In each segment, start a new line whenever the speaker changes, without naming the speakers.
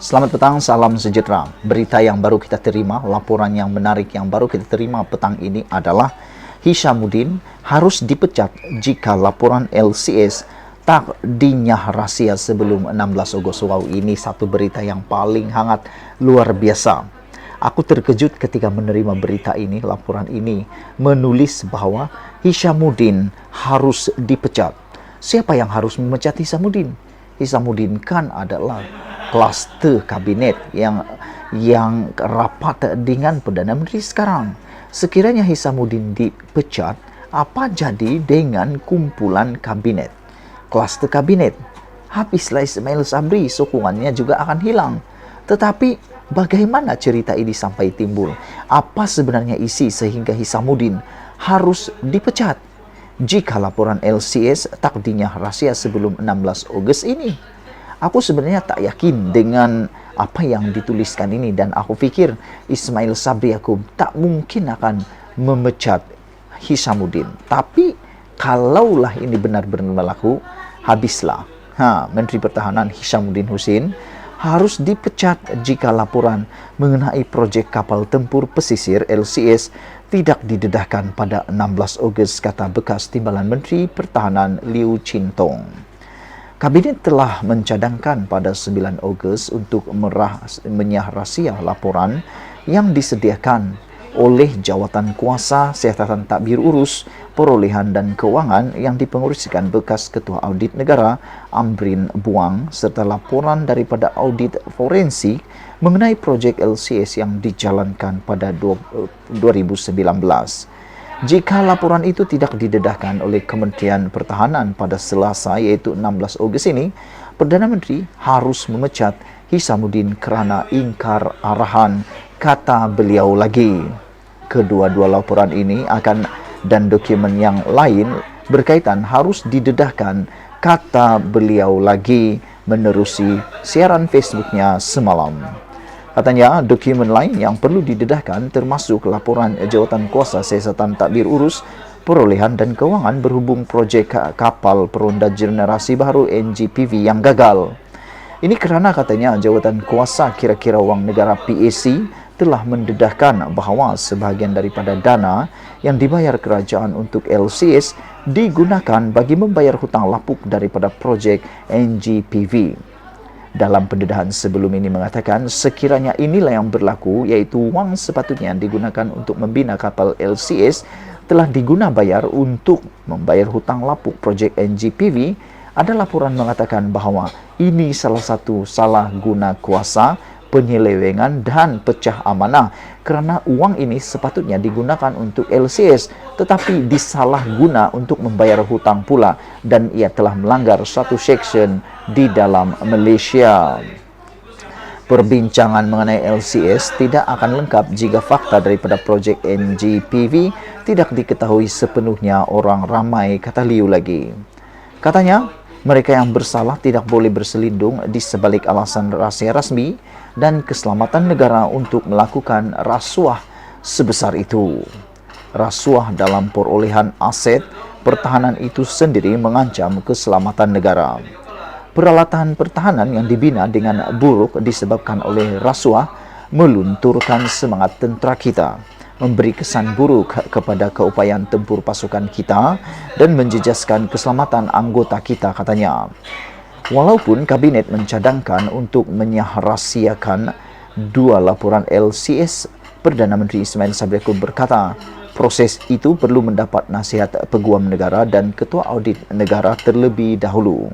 Selamat petang, salam sejahtera. Berita yang baru kita terima, laporan yang menarik yang baru kita terima petang ini adalah Hishamuddin harus dipecat jika laporan LCS tak dinyah rahsia sebelum 16 Ogos. Wow, ini satu berita yang paling hangat, luar biasa. Aku terkejut ketika menerima berita ini, laporan ini menulis bahwa Hishamuddin harus dipecat. Siapa yang harus memecat Hishamuddin? Hishamuddin kan adalah klaster kabinet yang rapat dengan Perdana Menteri sekarang. Sekiranya Hishamuddin dipecat, apa jadi dengan kumpulan kabinet? Klaster kabinet. Habislah Ismail Sabri, sokongannya juga akan hilang. Tetapi bagaimana cerita ini sampai timbul? Apa sebenarnya isi sehingga Hishamuddin harus dipecat jika laporan LCS tak dinyah rahsia sebelum 16 Ogos ini? Aku sebenarnya tak yakin dengan apa yang dituliskan ini, dan aku pikir Ismail Sabri Yaakob tak mungkin akan memecat Hishamuddin. Tapi kalaulah ini benar-benar berlaku, habislah. Menteri Pertahanan Hishamuddin Hussein harus dipecat jika laporan mengenai proyek kapal tempur pesisir LCS tidak didedahkan pada 16 Ogos, kata bekas Timbalan Menteri Pertahanan Liu Chintong. Kabinet telah mencadangkan pada 9 Ogos untuk menyah rahsia laporan yang disediakan oleh Jawatan Kuasa Siasatan Tadbir Urus Perolehan dan Keuangan yang dipengerusikan bekas Ketua Audit Negara Amrin Buang, serta laporan daripada audit forensik mengenai projek LCS yang dijalankan pada 2019. Jika laporan itu tidak didedahkan oleh Kementerian Pertahanan pada Selasa, yaitu 16 Ogos ini, Perdana Menteri harus memecat Hishamuddin kerana ingkar arahan, kata beliau lagi. Kedua-dua laporan ini dan dokumen yang lain berkaitan harus didedahkan, kata beliau lagi menerusi siaran Facebooknya semalam. Katanya, dokumen lain yang perlu didedahkan termasuk laporan Jawatan Kuasa Siasatan Tadbir Urus Perolehan dan Keuangan berhubung projek kapal peronda generasi baru NGPV yang gagal. Ini kerana katanya Jawatan Kuasa kira-kira wang negara PAC telah mendedahkan bahawa sebahagian daripada dana yang dibayar kerajaan untuk LCS digunakan bagi membayar hutang lapuk daripada projek NGPV. Dalam pendedahan sebelum ini mengatakan sekiranya inilah yang berlaku, iaitu wang sepatutnya digunakan untuk membina kapal LCS telah diguna bayar untuk membayar hutang lapuk projek NGPV, ada laporan mengatakan bahawa ini salah satu salah guna kuasa, penyelewengan dan pecah amanah kerana uang ini sepatutnya digunakan untuk LCS tetapi disalah guna untuk membayar hutang pula, dan ia telah melanggar satu seksyen di dalam Malaysia. Perbincangan mengenai LCS tidak akan lengkap jika fakta daripada projek NGPV tidak diketahui sepenuhnya orang ramai, kata Liu lagi. Katanya, mereka yang bersalah tidak boleh berselindung di sebalik alasan rahsia rasmi dan keselamatan negara untuk melakukan rasuah sebesar itu. Rasuah dalam perolehan aset pertahanan itu sendiri mengancam keselamatan negara. Peralatan pertahanan yang dibina dengan buruk disebabkan oleh rasuah melunturkan semangat tentera kita, memberi kesan buruk kepada keupayaan tempur pasukan kita dan menjejaskan keselamatan anggota kita, katanya. Walaupun kabinet mencadangkan untuk menyah-rahsiakan dua laporan LCS, Perdana Menteri Ismail Sabri Yaakob berkata, proses itu perlu mendapat nasihat Peguam Negara dan Ketua Audit Negara terlebih dahulu.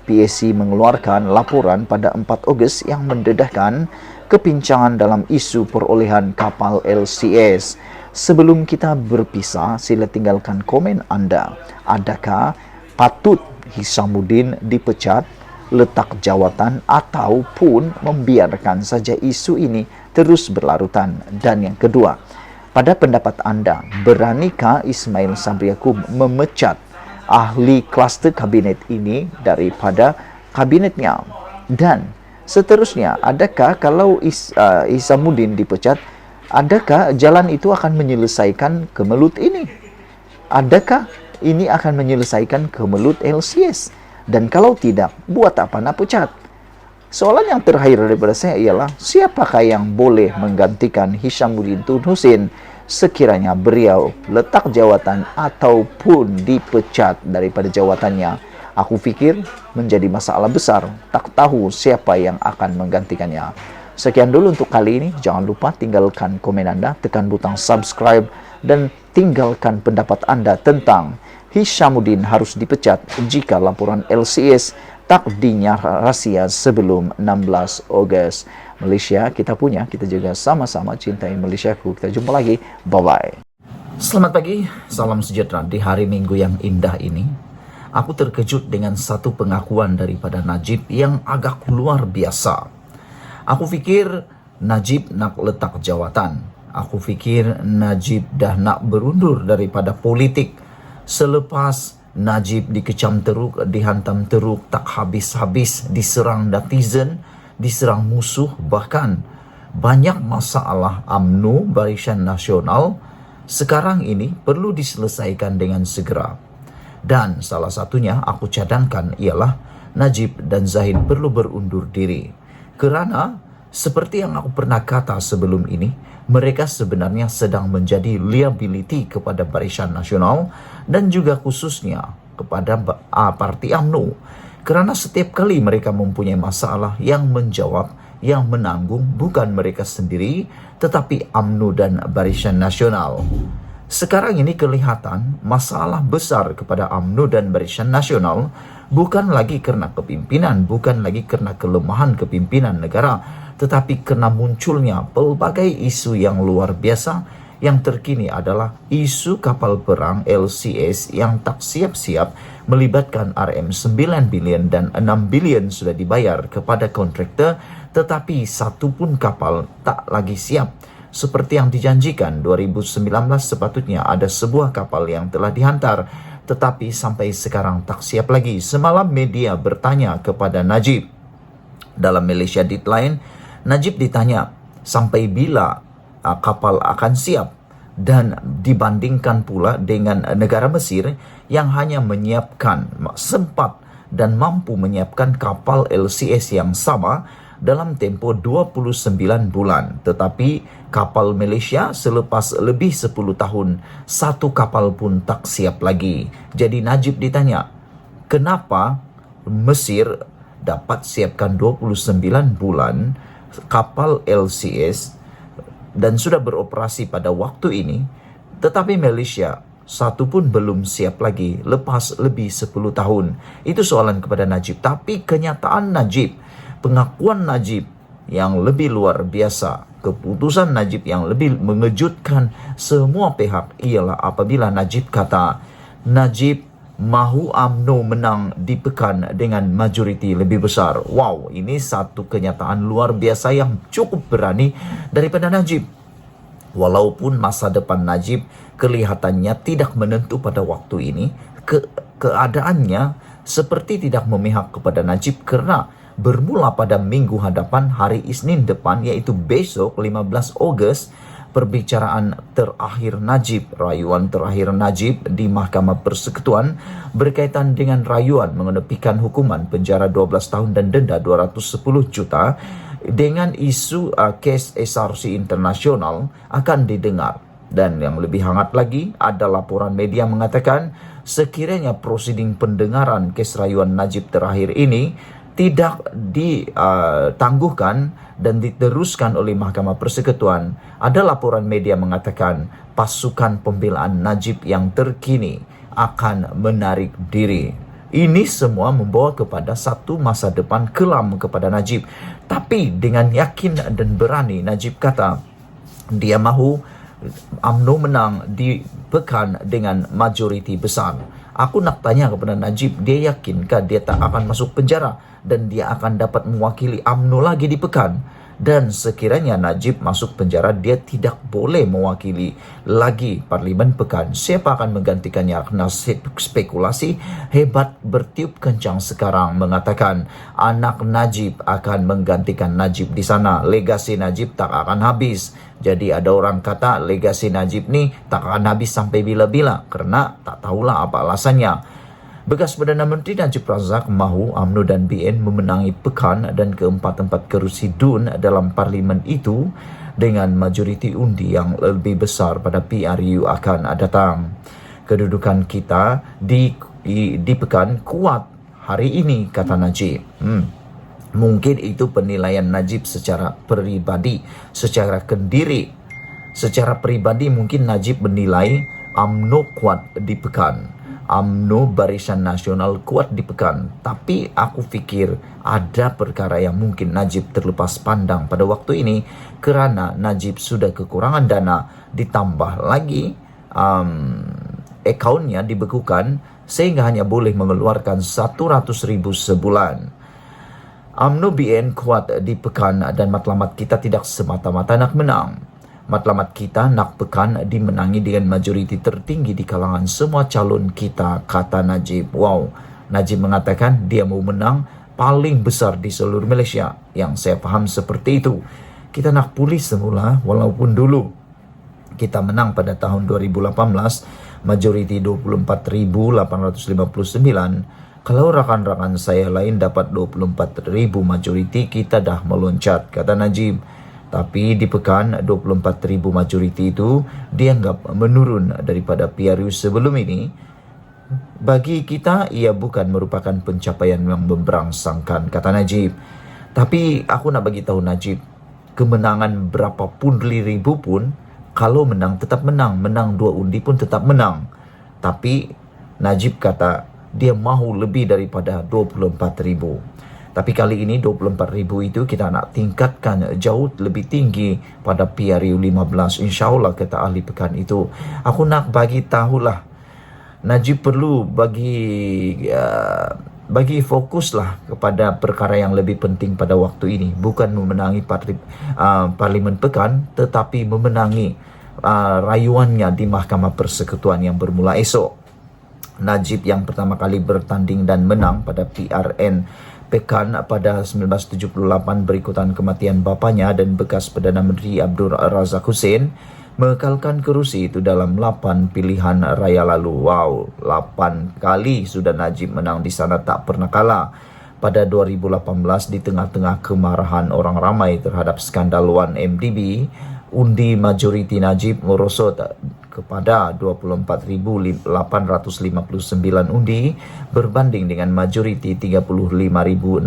PAC mengeluarkan laporan pada 4 Ogos yang mendedahkan kepincangan dalam isu perolehan kapal LCS. Sebelum kita berpisah, sila tinggalkan komen anda. Adakah patut Hishamuddin dipecat, letak jawatan, ataupun membiarkan saja isu ini terus berlarutan? Dan yang kedua, pada pendapat anda, beranikah Ismail Sabri Yaakob memecat ahli kluster kabinet ini daripada kabinetnya? Dan seterusnya, adakah kalau Hishamuddin dipecat, adakah jalan itu akan menyelesaikan kemelut ini? Adakah ini akan menyelesaikan kemelut LCS? Dan kalau tidak, buat apa nak pecat? Soalan yang terakhir daripada saya ialah, siapakah yang boleh menggantikan Hishamuddin Tun Hussein sekiranya beliau letak jawatan ataupun dipecat daripada jawatannya? Aku fikir menjadi masalah besar, tak tahu siapa yang akan menggantikannya. Sekian dulu untuk kali ini. Jangan lupa tinggalkan komen Anda, tekan butang subscribe, dan tinggalkan pendapat Anda tentang Hishamuddin harus dipecat jika laporan LCS tak dinyatakan rahasia sebelum 16 Ogos. Malaysia kita punya, kita juga sama-sama cintai Malaysiaku. Kita jumpa lagi, bye-bye. Selamat pagi, salam sejahtera di hari Minggu yang indah ini. Aku terkejut dengan satu pengakuan daripada Najib yang agak luar biasa. Aku fikir Najib nak letak jawatan. Aku fikir Najib dah nak berundur daripada politik. Selepas Najib dikecam teruk, dihantam teruk, tak habis-habis, diserang netizen, diserang musuh, bahkan banyak masalah UMNO, Barisan Nasional, sekarang ini perlu diselesaikan dengan segera. Dan salah satunya aku cadangkan ialah Najib dan Zahid perlu berundur diri. Kerana seperti yang aku pernah kata sebelum ini, mereka sebenarnya sedang menjadi liability kepada Barisan Nasional dan juga khususnya kepada parti UMNO. Kerana setiap kali mereka mempunyai masalah, yang menjawab, yang menanggung bukan mereka sendiri, tetapi UMNO dan Barisan Nasional. Sekarang ini kelihatan masalah besar kepada UMNO dan Barisan Nasional bukan lagi kerana kepimpinan, bukan lagi kerana kelemahan kepimpinan negara, tetapi kerana munculnya pelbagai isu yang luar biasa. Yang terkini adalah isu kapal perang LCS yang tak siap-siap melibatkan RM9 bilion dan 6 bilion sudah dibayar kepada kontraktor, tetapi satu pun kapal tak lagi siap. Seperti yang dijanjikan 2019 sepatutnya ada sebuah kapal yang telah dihantar, tetapi sampai sekarang tak siap lagi. Semalam media bertanya kepada Najib dalam Malaysia Deadline. Najib ditanya sampai bila kapal akan siap, dan dibandingkan pula dengan negara Mesir yang hanya menyiapkan, sempat dan mampu menyiapkan kapal LCS yang sama dalam tempoh 29 bulan. Tetapi kapal Malaysia selepas lebih 10 tahun, satu kapal pun tak siap lagi. Jadi Najib ditanya, kenapa Mesir dapat siapkan 29 bulan kapal LCS dan sudah beroperasi pada waktu ini, tetapi Malaysia satu pun belum siap lagi lepas lebih 10 tahun. Itu soalan kepada Najib. Tapi kenyataan Najib, pengakuan Najib yang lebih luar biasa, keputusan Najib yang lebih mengejutkan semua pihak ialah apabila Najib kata Najib mahu UMNO menang di Pekan dengan majoriti lebih besar. Wow, ini satu kenyataan luar biasa yang cukup berani daripada Najib. Walaupun masa depan Najib kelihatannya tidak menentu pada waktu ini, keadaannya seperti tidak memihak kepada Najib kerana bermula pada minggu hadapan hari Isnin depan, iaitu besok 15 Ogos, perbicaraan terakhir Najib, rayuan terakhir Najib di Mahkamah Persekutuan berkaitan dengan rayuan mengenepikan hukuman penjara 12 tahun dan denda 210 juta dengan isu kes SRC internasional akan didengar. Dan yang lebih hangat lagi, ada laporan media mengatakan sekiranya prosiding pendengaran kes rayuan Najib terakhir ini tidak ditangguhkan dan diteruskan oleh Mahkamah Persekutuan, ada laporan media mengatakan pasukan pembelaan Najib yang terkini akan menarik diri. Ini semua membawa kepada satu masa depan kelam kepada Najib. Tapi dengan yakin dan berani, Najib kata dia mahu UMNO menang di Pekan dengan majoriti besar. Aku nak tanya kepada Najib, dia yakinkah dia tak akan masuk penjara dan dia akan dapat mewakili UMNO lagi di Pekan? Dan sekiranya Najib masuk penjara, dia tidak boleh mewakili lagi Parlimen Pekan. Siapa akan menggantikannya? Karena spekulasi hebat bertiup kencang sekarang mengatakan anak Najib akan menggantikan Najib di sana. Legasi Najib tak akan habis. Jadi ada orang kata legasi Najib ni tak akan habis sampai bila-bila, kerana tak tahulah apa alasannya. Bekas Perdana Menteri Najib Razak mahu UMNO dan BN memenangi Pekan dan keempat-empat kerusi DUN dalam parlimen itu dengan majoriti undi yang lebih besar pada PRU akan datang. Kedudukan kita di Pekan kuat hari ini, kata Najib. Mungkin itu penilaian Najib secara pribadi, secara kendiri. Secara pribadi mungkin Najib menilai UMNO kuat di Pekan. UMNO Barisan Nasional kuat di Pekan. Tapi aku fikir ada perkara yang mungkin Najib terlepas pandang pada waktu ini kerana Najib sudah kekurangan dana, ditambah lagi akaunnya dibekukan sehingga hanya boleh mengeluarkan 100,000 sebulan. UMNO BN kuat di Pekan dan matlamat kita tidak semata-mata nak menang. Matlamat kita nak Pekan dimenangi dengan majoriti tertinggi di kalangan semua calon kita, kata Najib. Wow, Najib mengatakan dia mau menang paling besar di seluruh Malaysia. Yang saya faham seperti itu. Kita nak pulih semula walaupun dulu kita menang pada tahun 2018, majoriti 24,859. Kalau rakan-rakan saya lain dapat 24,000 majoriti, kita dah meloncat, kata Najib. Tapi di Pekan 24,000 majoriti itu dianggap menurun daripada PRU sebelum ini. Bagi kita ia bukan merupakan pencapaian yang memberangsangkan, kata Najib. Tapi aku nak bagi tahu Najib, kemenangan berapapun ribu pun, kalau menang tetap menang, menang 2 undi pun tetap menang. Tapi Najib kata dia mahu lebih daripada 24,000. Tapi kali ini 24,000 itu kita nak tingkatkan jauh lebih tinggi pada PRU 15. InsyaAllah, kata ahli Pekan itu. Aku nak bagi tahulah, Najib perlu bagi fokuslah kepada perkara yang lebih penting pada waktu ini. Bukan memenangi Parlimen Pekan, tetapi memenangi rayuannya di Mahkamah Persekutuan yang bermula esok. Najib yang pertama kali bertanding dan menang pada PRN Pekan pada 1978 berikutan kematian bapanya dan bekas Perdana Menteri Abdul Razak Hussein, mengekalkan kerusi itu dalam 8 pilihan raya lalu. Wow, 8 kali sudah Najib menang di sana, tak pernah kalah. Pada 2018 di tengah-tengah kemarahan orang ramai terhadap skandal 1MDB, undi majoriti Najib merosot kepada 24,859 undi berbanding dengan majoriti 35,613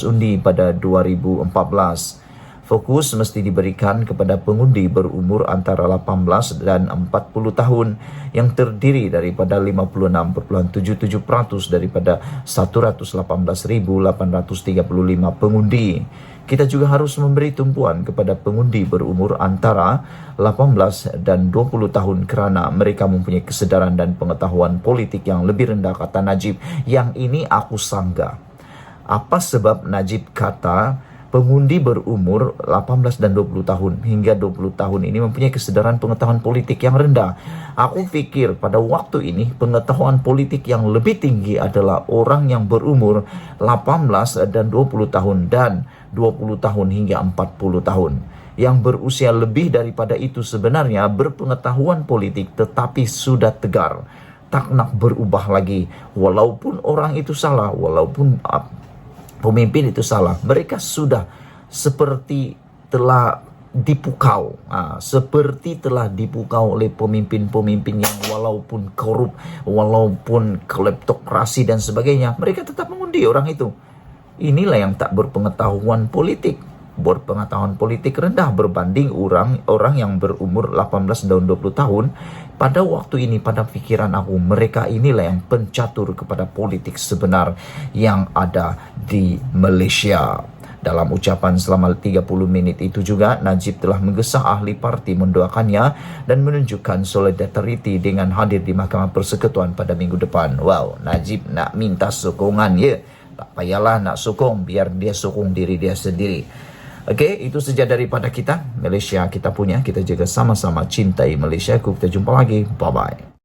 undi pada 2014. Fokus mesti diberikan kepada pengundi berumur antara 18 dan 40 tahun yang terdiri daripada 56.77% daripada 118,835 pengundi. Kita juga harus memberi tumpuan kepada pengundi berumur antara 18 dan 20 tahun kerana mereka mempunyai kesedaran dan pengetahuan politik yang lebih rendah, kata Najib. Yang ini aku sanggah. Apa sebab Najib kata pengundi berumur 18 dan 20 tahun hingga 20 tahun ini mempunyai kesedaran pengetahuan politik yang rendah? Aku fikir pada waktu ini pengetahuan politik yang lebih tinggi adalah orang yang berumur 18 dan 20 tahun dan 20 tahun hingga 40 tahun. Yang berusia lebih daripada itu sebenarnya berpengetahuan politik tetapi sudah tegar, tak nak berubah lagi. Walaupun orang itu salah, walaupun pemimpin itu salah, mereka sudah seperti telah dipukau, seperti telah dipukau oleh pemimpin-pemimpin yang walaupun korup, walaupun kleptokrasi dan sebagainya, mereka tetap mengundi orang itu. Inilah yang tak berpengetahuan politik. Berpengetahuan politik rendah berbanding orang yang berumur 18 dan 20 tahun. Pada waktu ini, pada fikiran aku, mereka inilah yang pencatur kepada politik sebenar yang ada di Malaysia. Dalam ucapan selama 30 minit itu juga, Najib telah menggesa ahli parti mendoakannya dan menunjukkan solidariti dengan hadir di Mahkamah Persekutuan pada minggu depan. Wow, Najib nak minta sokongan, ya. Tak payahlah nak sokong, biar dia sokong diri dia sendiri. Okey, itu saja daripada kita. Malaysia kita punya, kita jaga sama-sama cintai Malaysia. Kita jumpa lagi. Bye-bye.